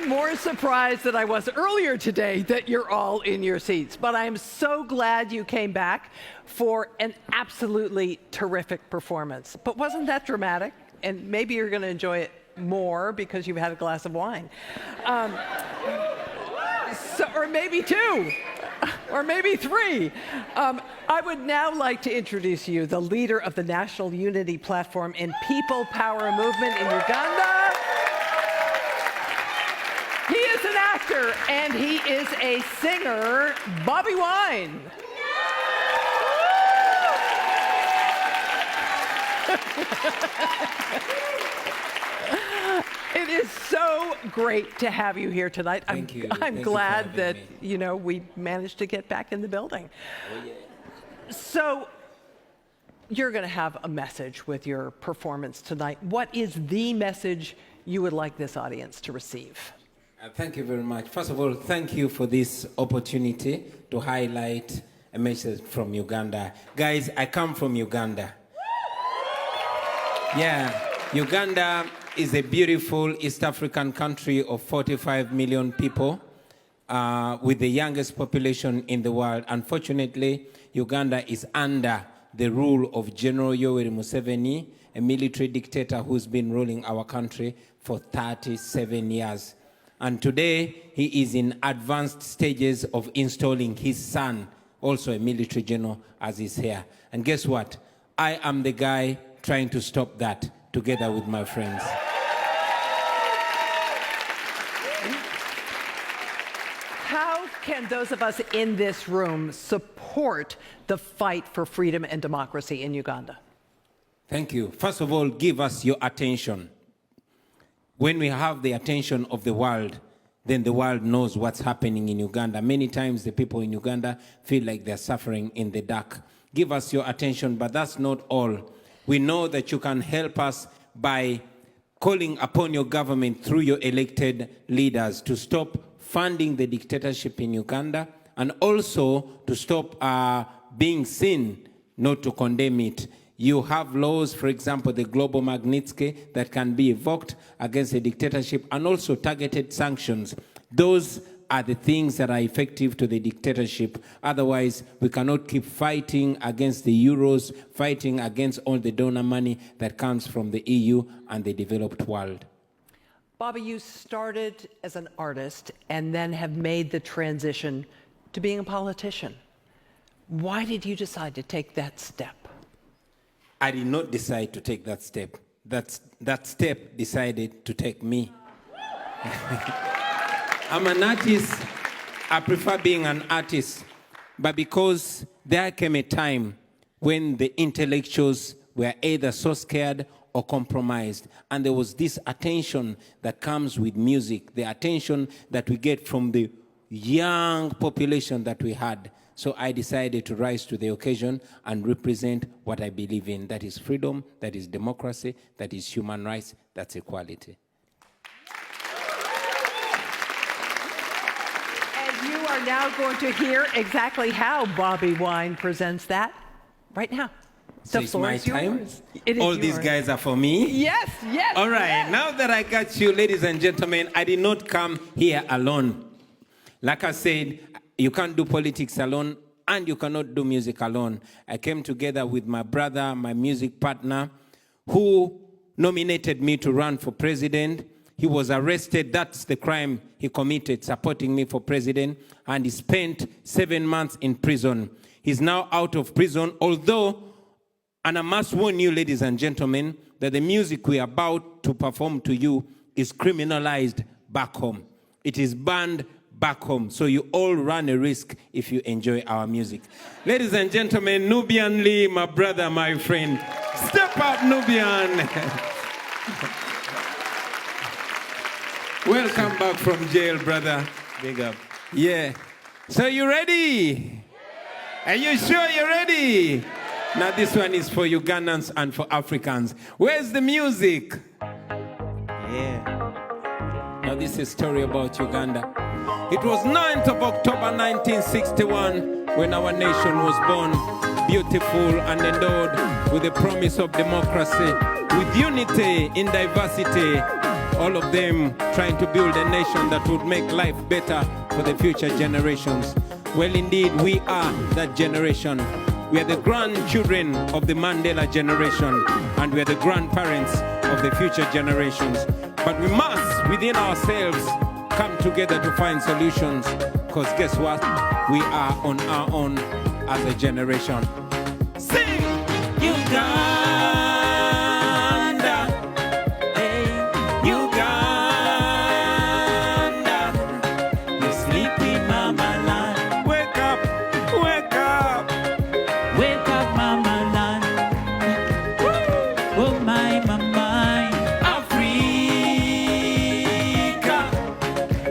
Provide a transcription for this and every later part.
I'm more surprised than I was earlier today that you're all in your seats. But I'm so glad you came back for an absolutely terrific performance. But wasn't that dramatic? And maybe you're going to enjoy it more because you've had a glass of wine. Or maybe two. Or maybe three. I would now like to introduce you the leader of the National Unity Platform and People Power Movement in Uganda. He is an actor and he is a singer, Bobi Wine. It is so great to have you here tonight. Thank you. I'm glad that, we managed to get back in the building. Oh, yeah. So you're going to have a message with your performance tonight. What is the message you would like this audience to receive? Thank you very much. First of all, thank you for this opportunity to highlight a message from Uganda. Guys, I come from Uganda. Yeah, Uganda is a beautiful East African country of 45 million people with the youngest population in the world. Unfortunately, Uganda is under the rule of General Yoweri Museveni, a military dictator who's been ruling our country for 37 years. And today, he is in advanced stages of installing his son, also a military general, as he's here. And guess what? I am the guy trying to stop that together with my friends. How can those of us in this room support the fight for freedom and democracy in Uganda? Thank you. First of all, give us your attention. When we have the attention of the world, then the world knows what's happening in Uganda. Many times the people in Uganda feel like they're suffering in the dark. Give us your attention, but that's not all. We know that you can help us by calling upon your government through your elected leaders to stop funding the dictatorship in Uganda and also to stop being seen, not to condemn it. You have laws, for example, the Global Magnitsky, that can be evoked against a dictatorship, and also targeted sanctions. Those are the things that are effective to the dictatorship. Otherwise, we cannot keep fighting against the euros, fighting against all the donor money that comes from the EU and the developed world. Bobi, you started as an artist and then have made the transition to being a politician. Why did you decide to take that step? I did not decide to take that step. That step decided to take me. I'm an artist. I prefer being an artist. But because there came a time when the intellectuals were either so scared or compromised. And there was this attention that comes with music, the attention that we get from the young population that we had. So I decided to rise to the occasion and represent what I believe in. That is freedom, that is democracy, that is human rights, that's equality. And you are now going to hear exactly how Bobi Wine presents that right now. So it's my time? All these guys are for me? Yes, yes. All right, yes. Now that I got you, ladies and gentlemen, I did not come here alone. Like I said, you can't do politics alone, and you cannot do music alone. I came together with my brother, my music partner, who nominated me to run for president. He was arrested. That's the crime he committed, supporting me for president, and he spent 7 months in prison. He's now out of prison, although, and I must warn you, ladies and gentlemen, that the music we are about to perform to you is criminalized back home. It is banned back home. So you all run a risk if you enjoy our music. Ladies and gentlemen, Nubian Lee, my brother, my friend. Step up, Nubian. Welcome back from jail, brother. Big up. Yeah. So you ready? Are you sure you're ready? Now this one is for Ugandans and for Africans. Where's the music? Yeah. Now this is a story about Uganda. It was 9th of October 1961 when our nation was born, beautiful and endowed with the promise of democracy, with unity in diversity. all of them trying to build a nation that would make life better for the future generations. Well, indeed, we are that generation. We are the grandchildren of the Mandela generation, and we are the grandparents of the future generations. But we must, within ourselves, come together to find solutions, because guess what? We are on our own as a generation. Sing! Uganda, hey, Uganda, you sleepy mama land. Wake up, wake up, Wake up, mama land. Oh my mama, Africa,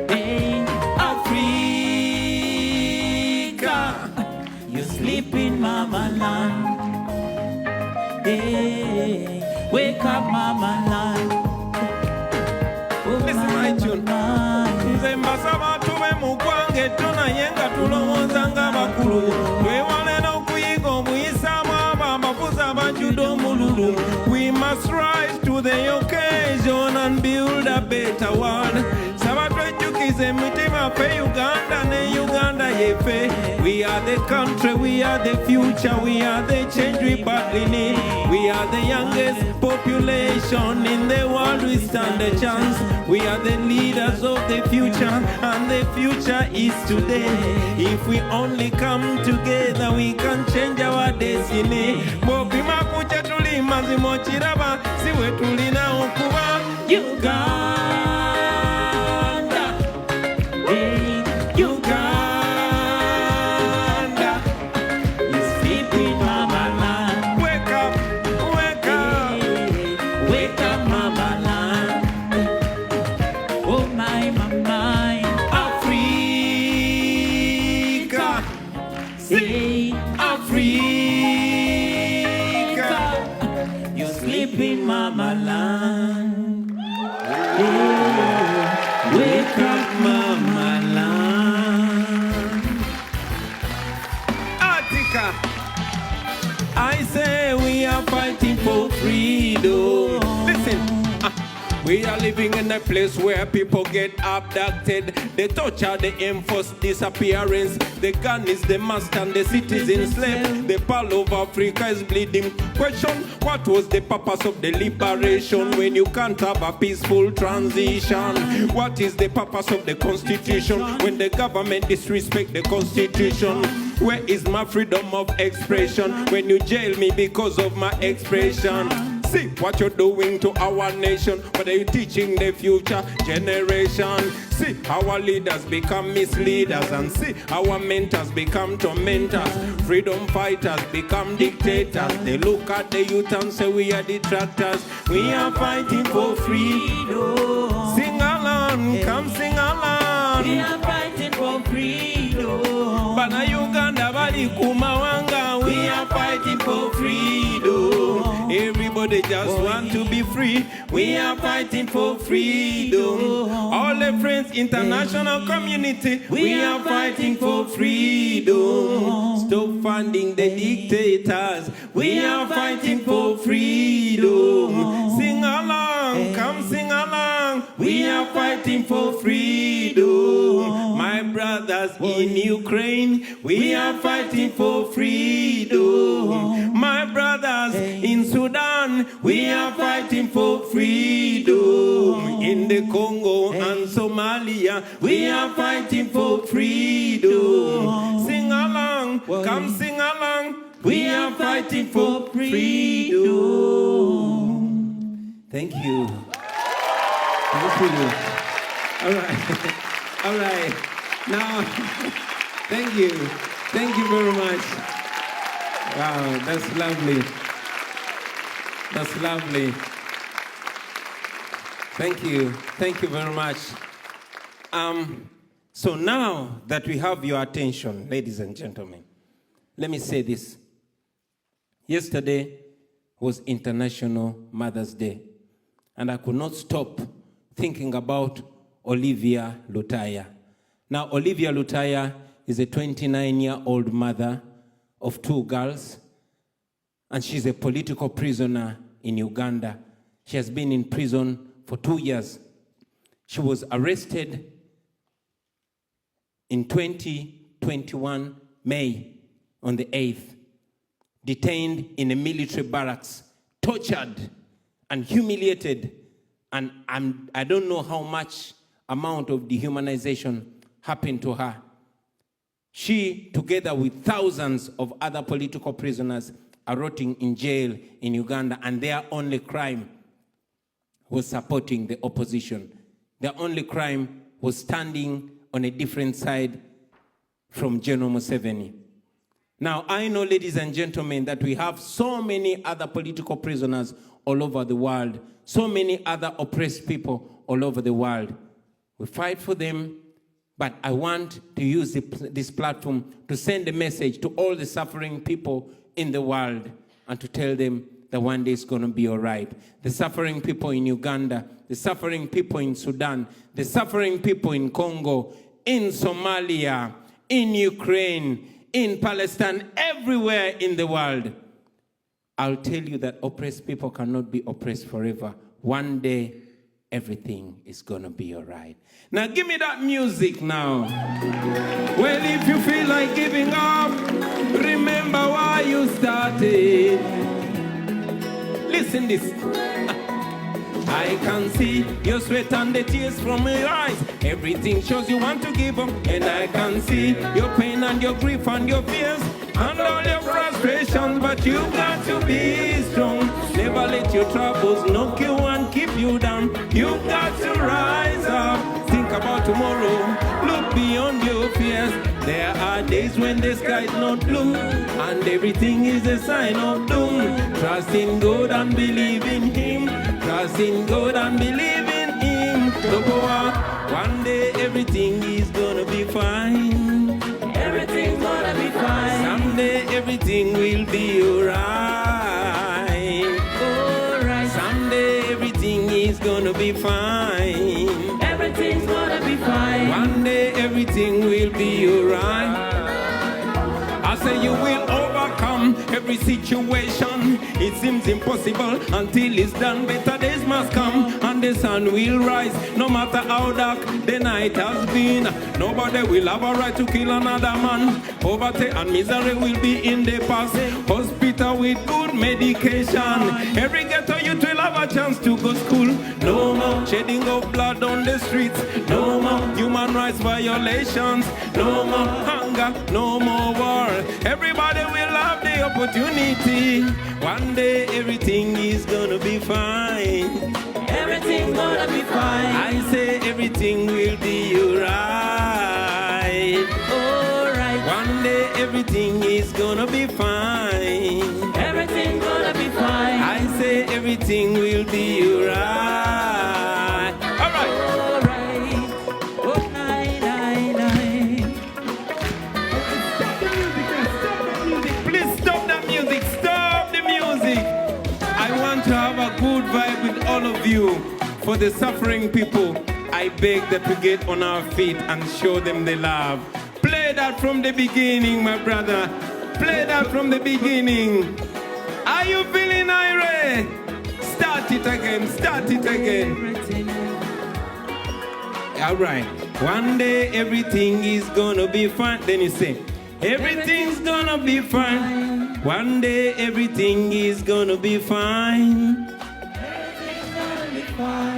hey, Africa, you sleeping, mama land. Hey, wake up, mama land. Oh Listen my my tune. mama. Nze mbasaba tube mu gwange tunaye nga tulowooza ng'abakulu twewale n'okuyiga obuyisaamu abo abavuzi abajjudde omululu. We must rise to the occasion and build a better world. Saba twejjukize emitima ffe Uganda ne Uganda yeffe. We are the country, we are the future, we are the change we badly need. We are the youngest population in the world, we stand a chance. We are the leaders of the future, and the future is today. If we only come together, we can change our destiny. Bobi makucha tuli mazimo chiraba, siwe tulina okuba Uganda, Hey, Uganda. you sleeping, mama land. Wake up, wake up. Hey, wake up, mama land. Oh my mama, Africa, hey, Africa. you sleeping, mama land. Hey, wake up, mama land. Attica, I say we are fighting for freedom. Listen, we are living in a place where people get abducted. They torture, they enforce disappearance. The gun is the master and the citizen slave. The pearl of Africa is bleeding. Question, what was the purpose of the liberation when you can't have a peaceful transition? What is the purpose of the constitution when the government disrespect the constitution? Where is my freedom of expression when you jail me because of my expression? See what you're doing to our nation. What are you teaching the future generation? See our leaders become misleaders, and see our mentors become tormentors. Freedom fighters become dictators. They look at the youth and say we are detractors. We are fighting for freedom. Sing along, come sing along. We are fighting for freedom. Bana Uganda bali kumawanga. We are fighting for freedom. Everybody just want to be free. We are fighting for freedom. All the friends, international community, we are fighting for freedom. Stop funding the dictators. We are fighting for freedom. Sing along, come sing along. We are fighting for freedom. My brothers in Ukraine, we are fighting for freedom. My brothers in Sudan, we are fighting for freedom. In the Congo and Somalia, we are fighting for freedom. Sing along, come sing along. We are fighting for freedom. Thank you. Thank you. All right. All right. Now, thank you. Thank you very much. Wow, that's lovely. That's lovely. Thank you. Thank you very much. So now that we have your attention, ladies and gentlemen, let me say this. Yesterday was International Mother's Day, and I could not stop thinking about Olivia Lutaya. Now, Olivia Lutaya is a 29-year-old mother of 2 girls, and she's a political prisoner in Uganda. She has been in prison for 2 years She was arrested in 2021, May, on the 8th, detained in a military barracks, tortured and humiliated, and I don't know how much amount of dehumanization happened to her. She, together with thousands of other political prisoners, are rotting in jail in Uganda, and their only crime was supporting the opposition. Their only crime was standing on a different side from General Museveni. Now, I know, ladies and gentlemen, that we have so many other political prisoners all over the world, so many other oppressed people all over the world. We fight for them, but I want to use this platform to send a message to all the suffering people in the world and to tell them that one day it's going to be all right. The suffering people in Uganda, the suffering people in Sudan, the suffering people in Congo, in Somalia, in Ukraine, in Palestine, everywhere in the world. I'll tell you that oppressed people cannot be oppressed forever. One day, everything is gonna be all right. Now give me that music now. Well, if you feel like giving up, remember why you started. Listen this. I can see your sweat and the tears from your eyes. Everything shows you want to give up. And I can see your pain and your grief and your fears and all your frustrations. But you've got to be strong. Never let your troubles knock you and keep you down. You've got to rise up. Think about tomorrow. Look beyond your fears. There are days when the sky's not blue and everything is a sign of doom. Trust in God and believe in Him. Trust in God and believe in Him. One day everything is gonna be fine. Everything's gonna be fine. Someday everything will be alright. Alright. Someday everything is gonna be fine. Everything's gonna be fine. One day everything will be alright. I say you will overcome every situation. It seems impossible until it's done. Better days must come and the sun will rise. No matter how dark the night has been, nobody will have a right to kill another man. Poverty and misery will be in the past. Hospital with good medication. Every ghetto youth will have a chance to go school. No more shedding of blood on the streets. No more human rights violations. No more hunger, no more war. Everybody will have the opportunity. One day everything is gonna be fine. Everything's gonna be fine. I say everything will be alright. Alright. One day everything is gonna be fine. Everything's gonna be fine. I say everything will be alright. Alright. Alright. Oh, nine, nine, nine. Please stop the music. Stop the music. I want to have a good vibe with all of you. For the suffering people, I beg that we get on our feet and show them the love. Play that from the beginning, my brother. Play that from the beginning. Are you feeling irate? Start it again. Start it again. All right. One day everything is gonna be fine. Then you say, everything's gonna be fine. One day everything is gonna be fine.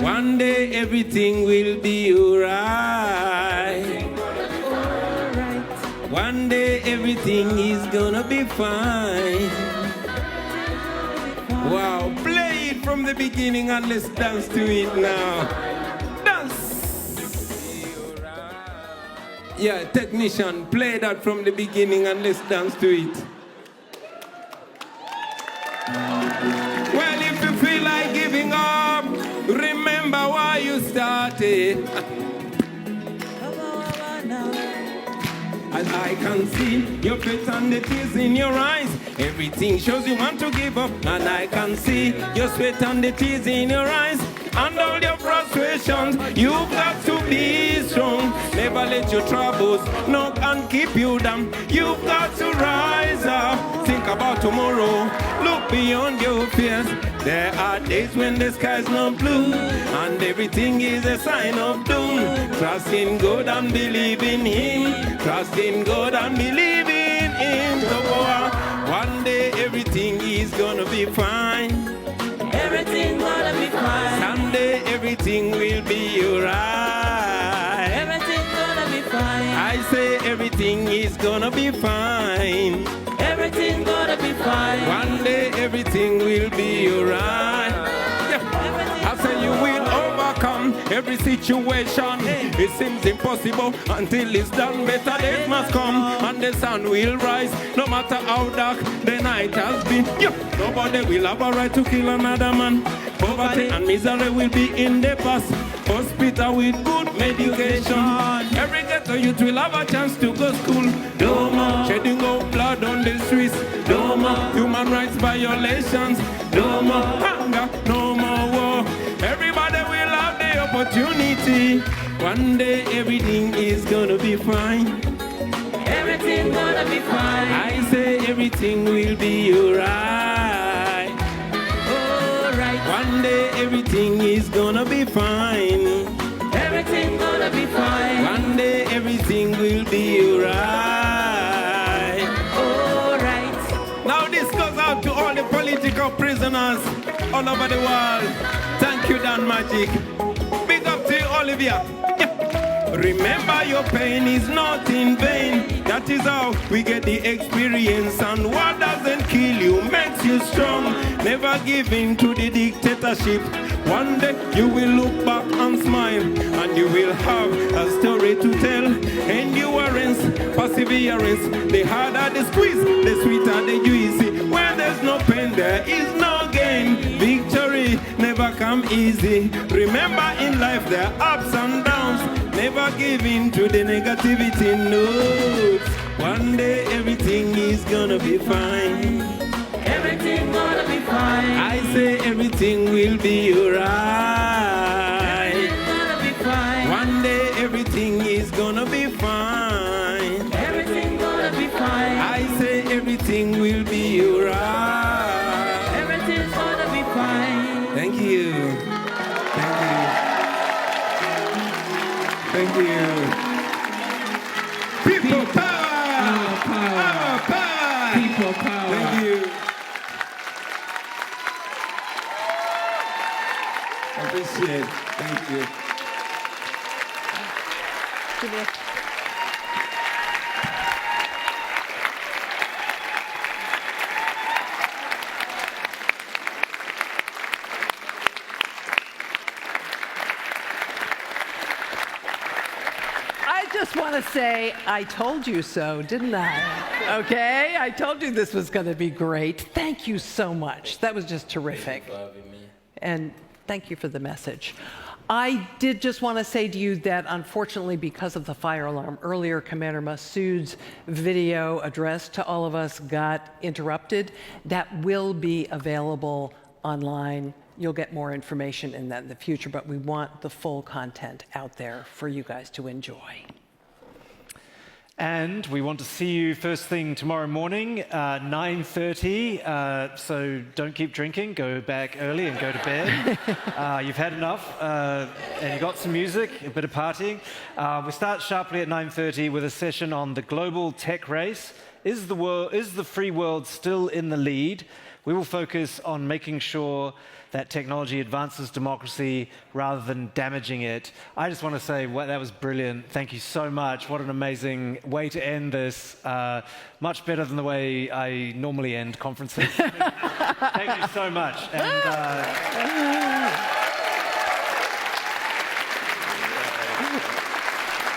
One day everything will be alright. One day everything is gonna be fine. Wow, play it from the beginning and let's dance to it now. Dance! Yeah, technician, play that from the beginning and let's dance to it. Well, if you feel like giving up, remember why you started. As I can see your faith and the tears in your eyes. Everything shows you want to give up. And I can see your sweat and the tears in your eyes. And all your frustrations, you've got to be strong. Never let your troubles knock and keep you down. You've got to rise up. Think about tomorrow. Look beyond your fears. There are days when the sky's not blue and everything is a sign of doom. Trust in God and believe in Him. Trust in God and believe in Him. So one day everything is gonna be fine. Everything gonna be fine. Someday everything will be alright. Everything gonna be fine. I say everything is gonna be fine. Everything gonna be fine. One day everything will be alright. Yeah. I say you will overcome every situation. It seems impossible until it's done. Better days must come and the sun will rise. No matter how dark the night has been. Yeah. Nobody will have a right to kill another man. Poverty and misery will be in the past. Hospital with good medication. Every ghetto youth will have a chance to go school. No more shedding of blood on the streets. No more human rights violations. No more hunger, no more war. Everybody will have the opportunity. One day everything is gonna be fine. Everything gonna be fine. I say everything will be alright. Alright. One day everything is gonna be fine. Everything gonna be fine. One day everything will be alright. Alright. Now this goes out to all the political prisoners all over the world. Thank you, Dan Magic. Big up to you, Olivia. Yeah. Remember your pain is not in vain. That is how we get the experience. And what doesn't kill you makes you strong. Never give in to the dictatorship. One day you will look back and smile, and you will have a story to tell. Endurance, perseverance, the harder the squeeze, the sweeter the juicy. Where there's no pain, there is no gain. Victory never come easy. Remember in life there are ups and downs. Never give in to the negativity, no. One day everything is gonna be fine. Everything gonna be fine. I say everything will be alright. Everything gonna be fine. One day everything is gonna be fine. Everything gonna be fine. I say everything will be alright. Everything's gonna be fine. Thank you. Thank you. Thank you. People power! Power! Power! People power. Thank you. Appreciate it. Thank you. I just want to say, I told you so, didn't I? Okay, I told you this was going to be great. Thank you so much. That was just terrific. Thank you for having me. And thank you for the message. I did just want to say to you that unfortunately, because of the fire alarm earlier, Commander Massoud's video address to all of us got interrupted. That will be available online. You'll get more information in that in the future, but we want the full content out there for you guys to enjoy. And we want to see you first thing tomorrow morning, 9:30. So don't keep drinking. Go back early and go to bed. You've had enough, and you got some music, a bit of partying. We start sharply at 9:30 with a session on the global tech race. Is the free world still in the lead? We will focus on making sure that technology advances democracy rather than damaging it. I just want to say, well, that was brilliant. Thank you so much. What an amazing way to end this. Much better than the way I normally end conferences. Thank you so much. And,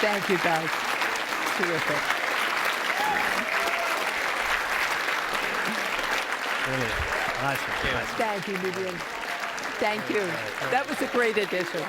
Thank you, guys. Terrific. brilliant. Nice one. Nice one. Thank you, Vivian. Thank you. That was a great addition.